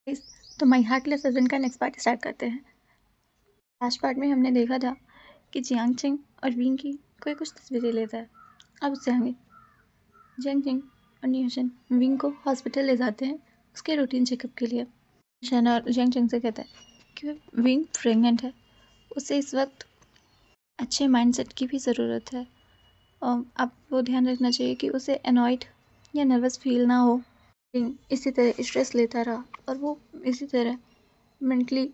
इस तो माई heartless husband का नेक्स्ट पार्ट स्टार्ट करते हैं। लास्ट पार्ट में हमने देखा था कि जियांग चेंग और विंग की कोई कुछ तस्वीरें लेता है। अब उससे हमें जियांग चेंग और न्यूशन विंग को हॉस्पिटल ले जाते हैं उसके रूटीन चेकअप के लिए। शन और जियांग चेंग से कहता है कि विंग प्रेग्नेंट है, उसे इस वक्त अच्छे माइंडसेट की भी ज़रूरत है। आपको ध्यान रखना चाहिए कि उसे एनॉयड या नर्वस फील ना हो। विंग इसी तरह स्ट्रेस लेता रहा और वो इसी तरह मेंटली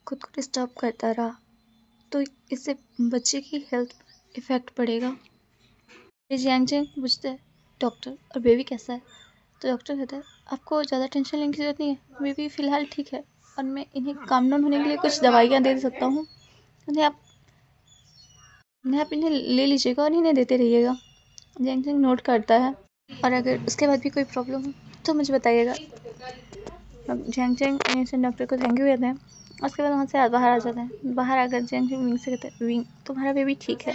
खुद को डिस्टर्ब करता रहा, तो इससे बच्चे की हेल्थ इफ़ेक्ट पड़ेगा। फिर जियांग पूछते हैं डॉक्टर और बेबी कैसा है, तो डॉक्टर कहता है आपको ज़्यादा टेंशन लेने की ज़रूरत नहीं है, बेबी फ़िलहाल ठीक है और मैं इन्हें काम डाउन होने के लिए कुछ दवाइयाँ दे सकता हूँ, उन्हें आप इन्हें ले लीजिएगा और इन्हें देते रहिएगा। जियांग नोट करता है और अगर उसके बाद भी कोई प्रॉब्लम हो तो मुझे बताइएगा। अब जियांग डॉक्टर को थैंक यू कहते हैं। उसके बाद वहाँ से बाहर आ जाते हैं। बाहर आकर जियांग विंग से कहते हैं विंग तुम्हारा बेबी ठीक है,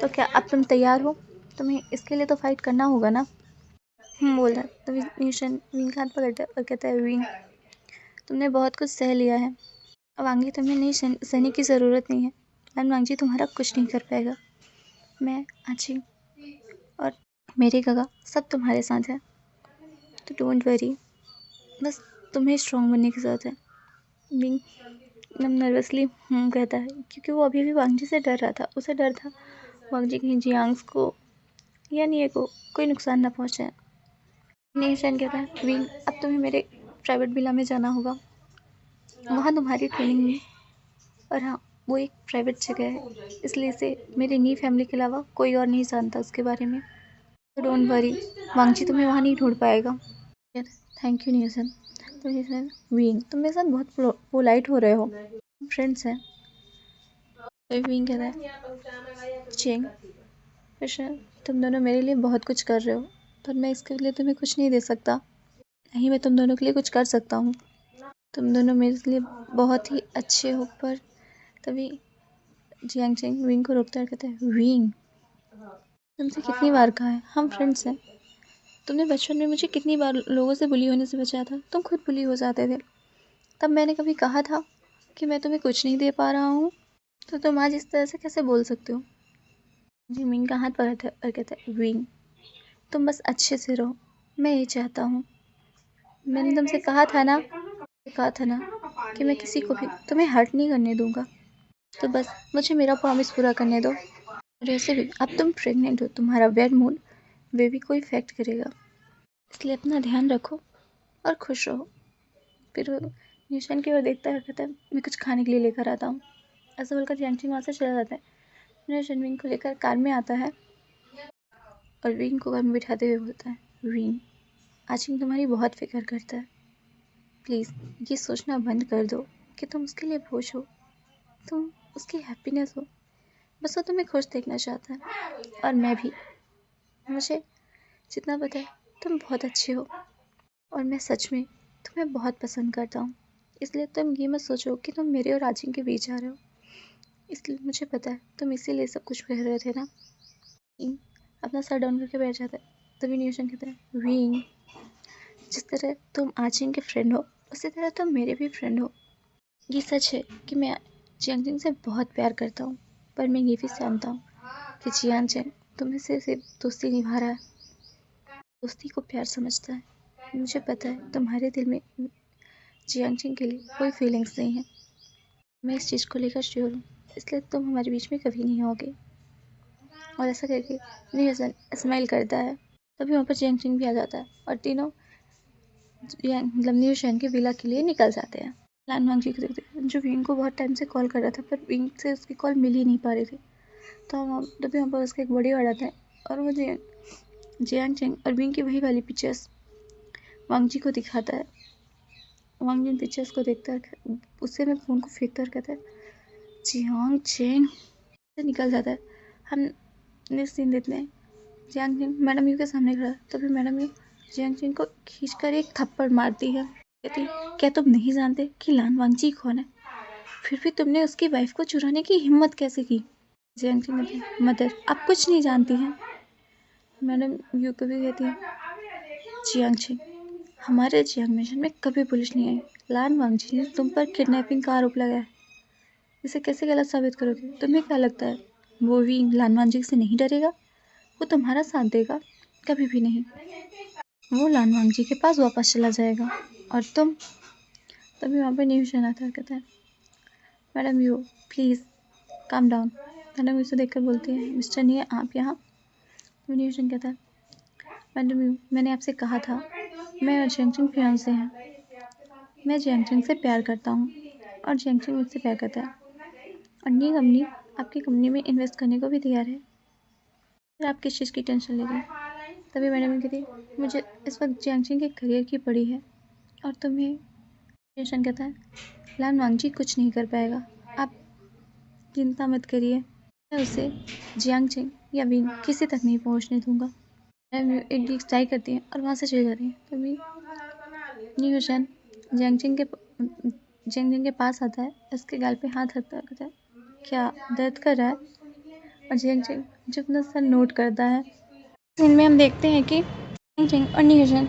तो क्या अब तुम तैयार हो, तुम्हें इसके लिए तो फाइट करना होगा ना। बोल रहा है तो न्यूशन विंग का हाथ पकड़ता है और कहता है विंग तुमने बहुत कुछ सह लिया है, अब वांगी तुम्हें नहीं सहने की ज़रूरत नहीं है। एंड वांगजी तुम्हारा कुछ नहीं कर पाएगा, मैं आची और मेरे गगा सब तुम्हारे साथ है, तो डोंट वरी, बस तुम्हें स्ट्रॉन्ग बनने की ज़रूरत है। विंग एकदम नर्वसली कहता है क्योंकि वो अभी भी वांगजी से डर रहा था। उसे डर था वांगजी कहीं जियांग्स को या निये को कोई नुकसान ना पहुँचाए। न्यूशन कहता है विंग अब तुम्हें मेरे प्राइवेट विला में जाना होगा, वहाँ तुम्हारी ट्रेनिंग में, और हाँ वो एक प्राइवेट जगह है इसलिए इसे मेरी नी फैमिली के अलावा कोई और नहीं जानता उसके बारे में, तो डोंट वरी, वांगजी तुम्हें वहाँ नहीं ढूंढ पाएगा। Thank you न्यूसन। तो न्यूसन विंग तुम मेरे साथ बहुत पोलाइट हो रहे हो, फ्रेंड्स हैं। तो विंग कह रहा है चेंग कृष्ण तुम दोनों मेरे लिए बहुत कुछ कर रहे हो, पर मैं इसके लिए तुम्हें कुछ नहीं दे सकता, नहीं मैं तुम दोनों के लिए कुछ कर सकता हूँ, तुम दोनों मेरे लिए बहुत ही अच्छे हो। पर तभी जियांग चेंग विंग को रोकता है, कहता है विंग तुमसे कितनी बार कहा है हम फ्रेंड्स हैं, तुमने बचपन में मुझे कितनी बार लोगों से बुली होने से बचाया था, तुम खुद बुली हो जाते थे, तब मैंने कभी कहा था कि मैं तुम्हें कुछ नहीं दे पा रहा हूँ, तो तुम आज इस तरह से कैसे बोल सकते हो। जी विंग का हाथ पकड़ता है और कहता है विंग तुम बस अच्छे से रहो, मैं ये चाहता हूँ, मैंने तुमसे कहा था ना कि मैं किसी को भी तुम्हें हर्ट नहीं करने दूंगा, तो बस मुझे मेरा प्रॉमिस पूरा करने दो। वैसे भी अब तुम प्रेग्नेंट हो, तुम्हारा वेड मूड बेबी को इफेक्ट करेगा, इसलिए अपना ध्यान रखो और खुश रहो। फिर वो निशान की ओर देखता है, कहता है मैं कुछ खाने के लिए लेकर आता हूँ। ऐसा बोलकर जियांग वहाँ से चला जाता है। निशान विंग को लेकर कार में आता है और विंग को कार में बिठाते हुए बोलता है विंग आचिंग तुम्हारी बहुत फिक्र करता है, प्लीज़ ये सोचना बंद कर दो कि तुम उसके लिए बोझ हो, तुम उसकी हैप्पीनेस हो, बस वो तुम्हें खुश देखना चाहता है। और मैं भी, मुझे जितना पता है तुम बहुत अच्छे हो और मैं सच में तुम्हें बहुत पसंद करता हूँ, इसलिए तुम ये मत सोचो कि तुम मेरे और आचिंग के बीच आ रहे हो, इसलिए मुझे पता है तुम इसीलिए सब कुछ कह रहे थे ना। अपना सर डाउन करके बैठ जाता है। तभी न्यूशन कहता है विंग जिस तरह तुम आचिंग के फ्रेंड हो उसी तरह तुम मेरे भी फ्रेंड हो। ये सच है कि मैं जियांग से बहुत प्यार करता हूँ, पर मैं ये भी जानता हूँ कि जियांग तुम्हें से सिर्फ दोस्ती निभा रहा है, दोस्ती को प्यार समझता है। मुझे पता है तुम्हारे दिल में जियांग के लिए कोई फीलिंग्स नहीं है, मैं इस चीज़ को लेकर श्योर हूँ, इसलिए तुम हमारे बीच में कभी नहीं आओगे। और ऐसा करके न्यूसन स्माइल करता है। तभी वहाँ पर जियांग भी आ जाता है और तीनों मतलब न्यूशन के विला के लिए निकल जाते हैं। लान वांगजी को देखते हैं जो विंग को बहुत टाइम से कॉल कर रहा था, पर विंग से उसकी कॉल मिल ही नहीं पा रही थी, तो तभी वहाँ पर उसका एक बॉडीगार्ड आता है और वो जियांग चेंग और विंग की वही वाली पिक्चर्स वांगजी को दिखाता है। वांगजी पिक्चर्स को देखता है, उससे में फ़ोन को फेंकता है, कहता है जियांग चेंग से निकल जाता है। हम नेक्स्ट सीन देखते हैं जियांग चेंग मैडम यू के सामने खड़ा है, तभी मैडम यू जियांग चेंग को खींचकर एक थप्पड़ मारती है। कहती क्या तुम नहीं जानते कि लान वांगजी कौन है, फिर भी तुमने उसकी वाइफ को चुराने की हिम्मत कैसे की। जियांग चेंग मदर आप कुछ नहीं जानती हैं। मैडम यू को भी कहती है जियांग चेंग हमारे जियांग मिशन में कभी पुलिस नहीं आई। लान वांगजी ने तुम पर किडनैपिंग का आरोप लगाया है। इसे कैसे गलत साबित करोगे? तुम्हें क्या लगता है वो विंग लान वांगजी से नहीं डरेगा? वो तुम्हारा साथ देगा? कभी भी नहीं। वो लान वांगजी के पास वापस चला जाएगा और तुम। तभी वहाँ पर न्यूशन आता है, कहता है madam you please calm down. Madam उसे देखकर बोलती है मिस्टर नहीं आप यहाँ। न्यूशन कहता है मैडम यू मैंने आपसे कहा था मैं और जियांगचिंग फियांसे हैं। मैं जियांगचिंग से प्यार करता हूँ और जियांगचिंग मुझसे प्यार करता है और ये कंपनी आपकी कंपनी में इन्वेस्ट करने को भी तैयार है। फिर आप किस चीज़ की टेंशन ले रही हैं? तभी मैडम कहती मुझे इस वक्त जियांगचिंग के करियर की पड़ी है और तुम्हें। न्यूशन कहता है लान वांगजी कुछ नहीं कर पाएगा, आप चिंता मत करिए। मैं उसे जियांगचिंग या विंग किसी तक नहीं पहुँचने दूंगा। मैडम एक डी ट्राई करती है और वहाँ से चली जाती है। तभी न्यूशन जियांगचिंग के पास आता है, उसके गाल पे हाथ रखता है, कहता है क्या दर्द कर रहा है? और जियांगचिंग जो अपना सर नोट करता है। इनमें हम देखते हैं कि जियांगचिंग और न्यूशन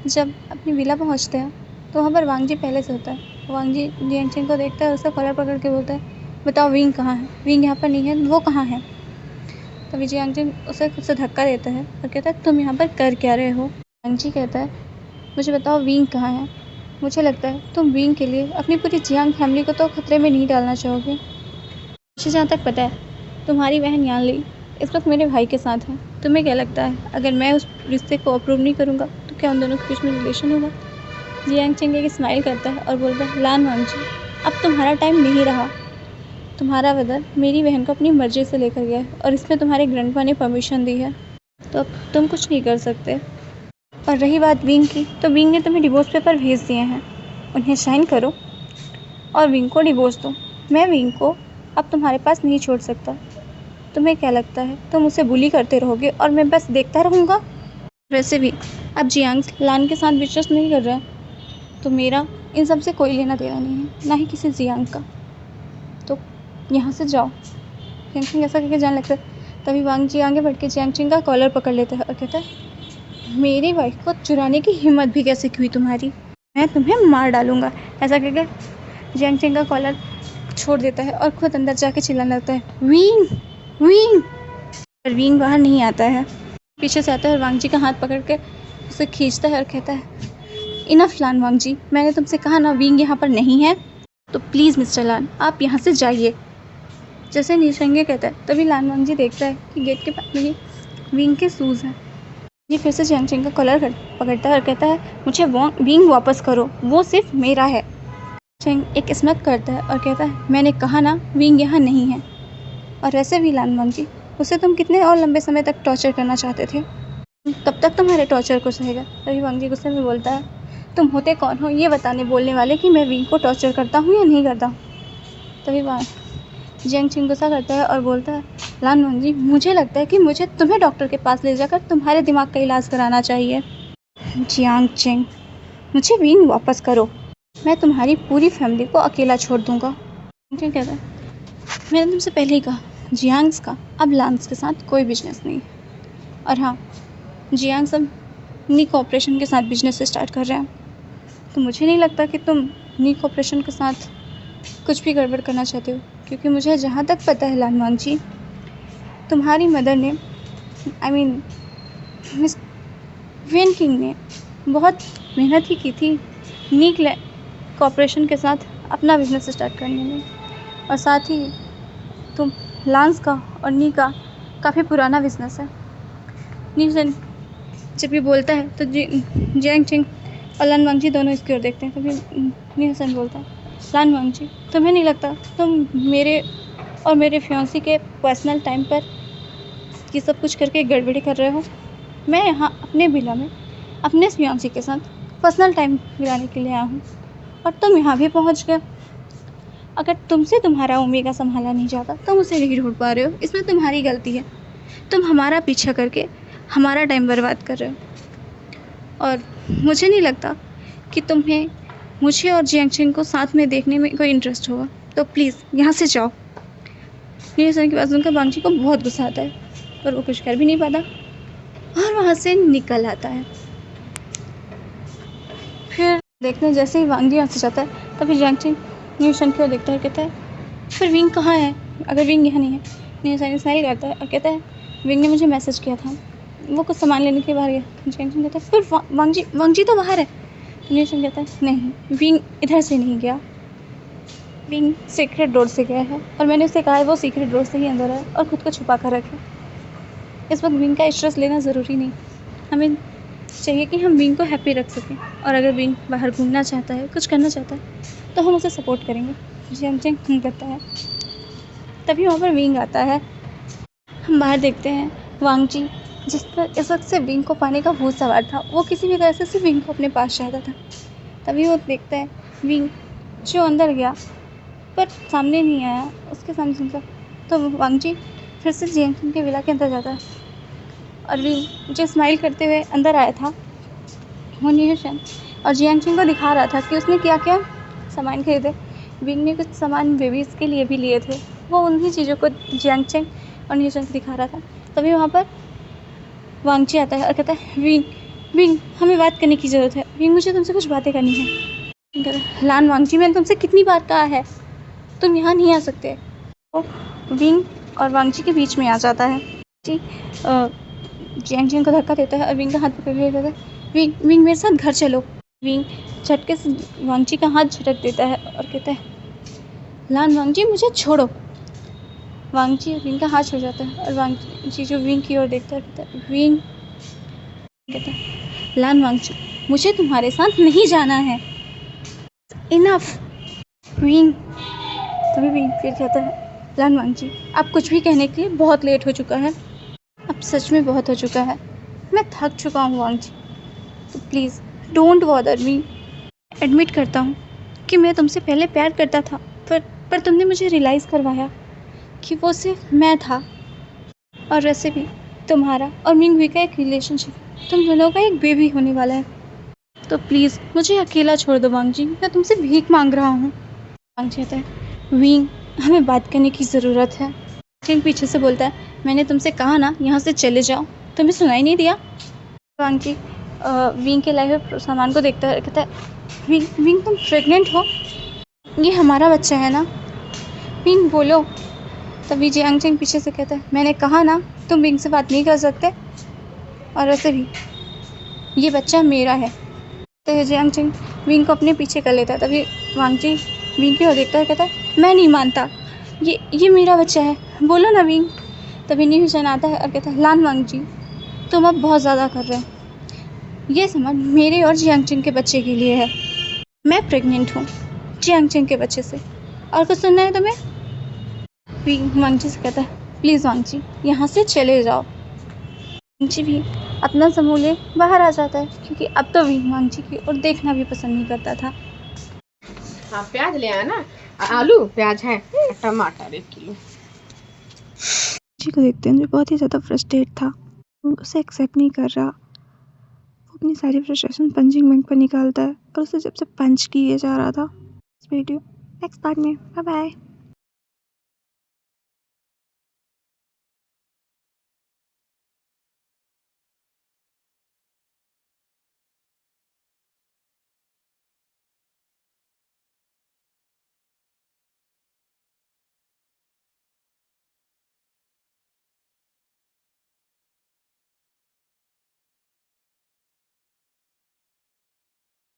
जब अपनी विला पहुंचते हैं तो वहाँ पर वांगजी पहले से होता है। वांगजी जियांगचिंग को देखता है, उसका कॉलर पकड़ के बोलता है बताओ विंग कहाँ है? विंग यहाँ पर नहीं है, वो कहाँ है? तभी जियांगचिंग उसे खुद से धक्का देता है और कहता है तुम यहाँ पर कर क्या रहे हो? वांगजी कहता है मुझे बताओ विंग कहाँ है? मुझे लगता है तुम विंग के लिए अपनी पूरी जियांग फैमिली को तो खतरे में नहीं डालना चाहोगे। मुझे जहाँ तक पता है तुम्हारी बहन यानली इस वक्त मेरे भाई के साथ है। तुम्हें क्या लगता है अगर मैं उस रिश्ते को अप्रूव नहीं करूँगा तो क्या उन दोनों के बीच में रिलेशन होगा? जियांगचिंग एक स्माइल करता है और बोलता है लान वांगजी अब तुम्हारा टाइम नहीं रहा। तुम्हारा ब्रदर मेरी बहन को अपनी मर्जी से लेकर गया है और इसमें तुम्हारे ग्रैंडपा ने परमिशन दी है, तो अब तुम कुछ नहीं कर सकते। और रही बात विंग की, तो विंग ने तुम्हें डिवोर्स पेपर भेज दिए हैं, उन्हें साइन करो और विंग को डिवोर्स दो। मैं विंग को अब तुम्हारे पास नहीं छोड़ सकता। तुम्हें क्या लगता है तुम उसे बुली करते रहोगे और मैं बस देखता रहूँगा? वैसे भी अब जियांग लान के साथ बिजनेस नहीं कर रहा है तो मेरा इन सब से कोई लेना देना नहीं है, ना ही किसी जियांग का। तो यहाँ से जाओ। जियांगचिंग ऐसा करके जाने लगता है। तभी वांगजी आगे बढ़ के जियांगचिंग का कॉलर पकड़ लेता है और कहता है मेरी वाइफ को चुराने की हिम्मत भी कैसे हुई तुम्हारी? मैं तुम्हें मार डालूंगा। ऐसा कहकर जियांगचिंग का कॉलर छोड़ देता है और खुद अंदर जाके चिल्लाने लगता है विंग विंग। पर विंग बाहर नहीं आता है, पीछे से आता है और वांगजी का हाथ पकड़ के उसे खींचता है और कहता है इनफ लान वांगजी, मैंने तुमसे कहा ना विंग यहाँ पर नहीं है, तो प्लीज़ मिस्टर लान आप यहाँ से जाइए। जैसे निशंगे कहता है तभी लान वांगजी देखता है कि गेट के पास में विंग के शूज़ हैं। ये फिर से जियांगचिंग का कॉलर पकड़ता है और कहता है मुझे विंग वापस करो, वो सिर्फ मेरा है। जियांग एक स्मक करता है और कहता है मैंने कहा ना विंग यहाँ नहीं है। और वैसे भी लान वांगजी उसे तुम कितने और लंबे समय तक टॉर्चर करना चाहते थे? कब तक तुम्हारे टॉर्चर को सहेगा? तभी वांगजी गुस्से में बोलता है तुम होते कौन हो ये बताने बोलने वाले कि मैं विंग को टॉर्चर करता हूँ या नहीं करता? तभी जियांगचिंग गुस्सा करता है और बोलता है लान वांगजी मुझे लगता है कि मुझे तुम्हें डॉक्टर के पास ले जाकर तुम्हारे दिमाग का इलाज कराना चाहिए। जियांगचिंग मुझे विंग वापस करो, मैं तुम्हारी पूरी फैमिली को अकेला छोड़ दूंगा। क्या कहता है मैंने तुमसे पहले ही कहा जियांग्स का अब लान्स के साथ कोई बिजनेस नहीं। और हाँ जियांग्स अब नी कॉर्पोरेशन के साथ बिजनेस स्टार्ट कर रहे हैं, तो मुझे नहीं लगता कि तुम नी कॉर्पोरेशन के साथ कुछ भी गड़बड़ करना चाहते हो, क्योंकि मुझे जहाँ तक पता है लान वांगजी तुम्हारी मदर ने मिस वेन किंग ने बहुत मेहनत ही की थी नी कॉर्पोरेशन के साथ अपना बिजनेस स्टार्ट करने में। और साथ ही तुम लान्स का और नी का काफ़ी पुराना बिजनेस है। न्यूसन जब ये बोलता है तो जियांगचिंग और लान वांगजी दोनों इसकी ओर देखते हैं। तभी न्यूसन बोलता है लान वांगजी तुम्हें नहीं लगता तुम मेरे और मेरे फियांसी के पर्सनल टाइम पर ये सब कुछ करके गड़बड़ी कर रहे हो? मैं यहाँ अपने विला में अपने फियांसी के साथ पर्सनल टाइम बिताने के लिए आया हूँ और तुम यहाँ भी पहुँच गए। अगर तुमसे तुम्हारा ओमेगा संभाला नहीं जाता तुम उसे नहीं ढूंढ पा रहे हो, इसमें तुम्हारी गलती है। तुम हमारा पीछा करके हमारा टाइम बर्बाद कर रहे हो और मुझे नहीं लगता कि तुम्हें मुझे और जियांगचिंग को साथ में देखने में कोई इंटरेस्ट होगा, तो प्लीज़ यहाँ से जाओ। न्यूसन की बात सुनकर वांगजी को बहुत गुस्सा आता है पर वो कुछ कर भी नहीं पाता और वहाँ से निकल आता है। देखने जैसे ही वांग जी यहाँ से जाता है तभी जैंगचेंग न्यूशन की ओर देखता है, कहता है फिर विंग कहाँ है, अगर विंग यहाँ नहीं है। न्यूशन स्माइल करता है और कहता है विंग ने मुझे मैसेज किया था, वो कुछ सामान लेने के बाहर गया। जैंगचेंग कहता है फिर वांग जी तो बाहर है। न्यूशन कहता है नहीं, विंग इधर से नहीं गया, विंग सीक्रेट डोर से गया है और मैंने उसे कहा है वो सीक्रेट डोर से ही अंदर है और खुद को छुपा कर रखे। इस वक्त विंग का स्ट्रेस लेना ज़रूरी नहीं, हमें चाहिए कि हम विंग को हैप्पी रख सकें, और अगर विंग बाहर घूमना चाहता है, कुछ करना चाहता है तो हम उसे सपोर्ट करेंगे। जैंगचेंग करता है। तभी वहाँ पर विंग आता है। हम बाहर देखते हैं वांग जी जिस पर इस वक्त से विंग को पाने का भूत सवार था, वो किसी भी तरह से सिर्फ विंग को अपने पास चाहता था। तभी वो देखता है विंग जो अंदर गया पर सामने नहीं आया, उसके सामने सुनता तो वांग जी फिर से जैंगचेंग के विला के अंदर जाता है और विंग जो स्माइल करते हुए अंदर आया था वो न्यूशन और जैंगचेंग को दिखा रहा था कि उसने क्या क्या सामान खरीदे। विंग ने कुछ सामान बेबीज़ के लिए भी लिए थे, वो उन्हीं चीज़ों को जैंगचेंग और न्यूशन को दिखा रहा था। तभी वहाँ पर वांग जी आता है और कहता है विंग हमें बात करने की ज़रूरत है, विंग मुझे तुमसे कुछ बातें करनी है। कहता है लान वांग जी मैंने तुमसे कितनी बार कहा है तुम यहाँ नहीं आ सकते। तो विंग और वांग जी के बीच में आ जाता है जी, जैंगचेंग को धक्का देता है और विंग का हाथ पकड़ के कहता है विंग मेरे साथ घर चलो। विंग झटके से वांग जी का हाथ झटक देता है और कहता है लान वांग जी मुझे छोड़ो। वांग जी विंग का हाथ छोड़ जाता है और वांग जी जो विंग की ओर देखता है कहता है विंग कहता है लान वांग जी मुझे तुम्हारे साथ नहीं जाना है, इनफ। विंग तभी विंग फिर कहता है लान वांग जी आप कुछ भी कहने के लिए बहुत लेट हो चुका है, अब सच में बहुत हो चुका है, मैं थक चुका हूँ वांग जी, तो please don't bother me. Admit करता हूँ कि मैं तुमसे पहले प्यार करता था, पर तुमने मुझे रियलाइज़ करवाया कि वो सिर्फ मैं था, और वैसे भी तुम्हारा और मिंग हुई का एक रिलेशनशिप, तुम दोनों का एक बेबी होने वाला है, तो प्लीज़ मुझे अकेला छोड़ दो वांग जी, मैं तुमसे भीख मांग रहा हूँ। वांग जी कहता है विंग हमें बात करने की ज़रूरत है। विंग पीछे से बोलता है मैंने तुमसे कहा ना यहाँ से चले जाओ, तुम्हें सुनाई नहीं दिया। वांग जी विंग के लाए हुए सामान को देखता है, कहता है विंग तुम प्रेग्नेंट हो, ये हमारा बच्चा है ना, विंग बोलो। तभी जैंगचेंग पीछे से कहता है मैंने कहा ना तुम विंग से बात नहीं कर सकते, और वैसे भी ये बच्चा मेरा है। तो जैंगचेंग विंग को अपने पीछे कर लेता है। तभी वांग जी विंग की ओर देखता है, कहता है मैं नहीं मानता, ये मेरा बच्चा है, बोलो ना विंग। तभी न्यूशन आता है और कहता है लान वांग जी तुम अब बहुत ज़्यादा कर रहे हो, ये सामान मेरे और जैंगचेंग के बच्चे के लिए है, मैं प्रेग्नेंट हूँ जैंगचेंग के बच्चे से, और कुछ सुनना है तुम्हें। वांग जी से कहता है प्लीज़ वांग जी यहाँ से चले जाओ। वांग जी भी अपना समूह ले बाहर आ जाता है, क्योंकि अब तो वांग जी की और देखना भी पसंद नहीं करता था। हाँ प्याज ले आना, आलू प्याज है, टमाटर 1 किलो। जी को देखते हैं जो बहुत ही ज़्यादा फ्रस्ट्रेट था, उसे एक्सेप्ट नहीं कर रहा, वो अपनी सारी फ्रस्ट्रेशन पंचिंग बैग पर निकालता है और उसे जब से पंच किए जा रहा था। इस वीडियो नेक्स्ट पार्ट में, बाय बाय।